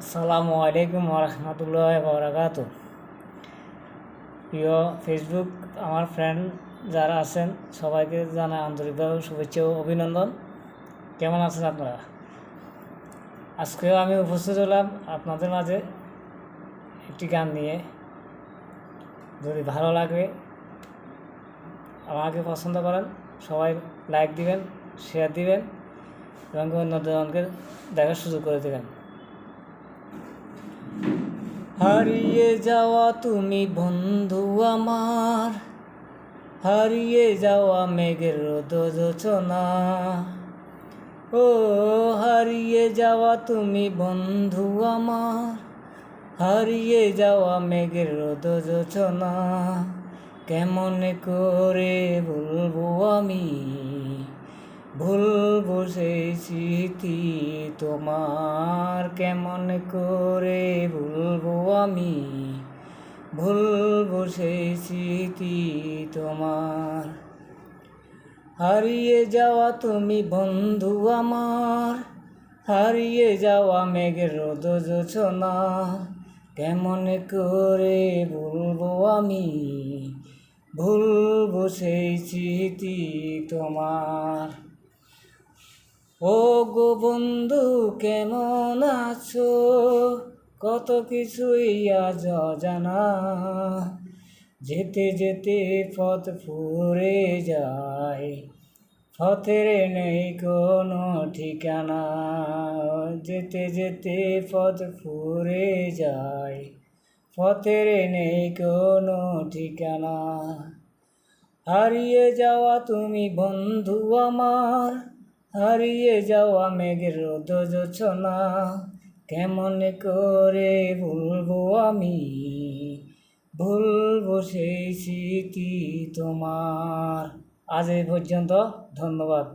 আসসালামু আলাইকুম রহমতুল্লাহ বরকাত। প্রিয় ফেসবুক আমার ফ্রেন্ড যারা আছেন সবাইকে জানাই আন্তরিকভাবে শুভেচ্ছা ও অভিনন্দন। কেমন আছেন আপনারা? আজকেও আমি উপস্থিত হলাম আপনাদের মাঝে একটি গান নিয়ে। যদি ভালো লাগে আমাকে পছন্দ করেন সবাই লাইক দিবেন, শেয়ার দিবেন এবং অন্যজনকে দেখার সুযোগ করে দেবেন। হারিয়ে যাওয়া তুমি বন্ধু আমার, হারিয়ে যাওয়া মেঘের রোদ যোচনা। ও হারিয়ে যাওয়া তুমি বন্ধু আমার, হারিয়ে যাওয়া মেঘের রোদ যোচনা। কেমন করে বলবো আমি, ভুলবো সেই স্মৃতি তোমার। কেমন করে ভুলবো আমি, ভুলবো সেই স্মৃতি তোমার। হারিয়ে যাওয়া তুমি বন্ধু আমার, হারিয়ে যাওয়া মেঘের রোদ যোচনা। কেমন করে ভুলবো আমি, ভুলবো সেই স্মৃতি তোমার। ও গো বন্ধু কেমন আছো, কত কিছুই আজ অজানা। যেতে যেতে পথ ফুরে যায়, পথের নেই কোনো ঠিকানা। যেতে যেতে পথ ফুরে যায়, পথের নেই কোনো ঠিকানা। হারিয়ে যাওয়া তুমি বন্ধু আমার, হারিয়ে যাওয়া মেঘের রোদ যোচনা। কেমন করে ভুলবো আমি, ভুলবো সেই স্মৃতি তোমার। আজ এই পর্যন্ত, ধন্যবাদ।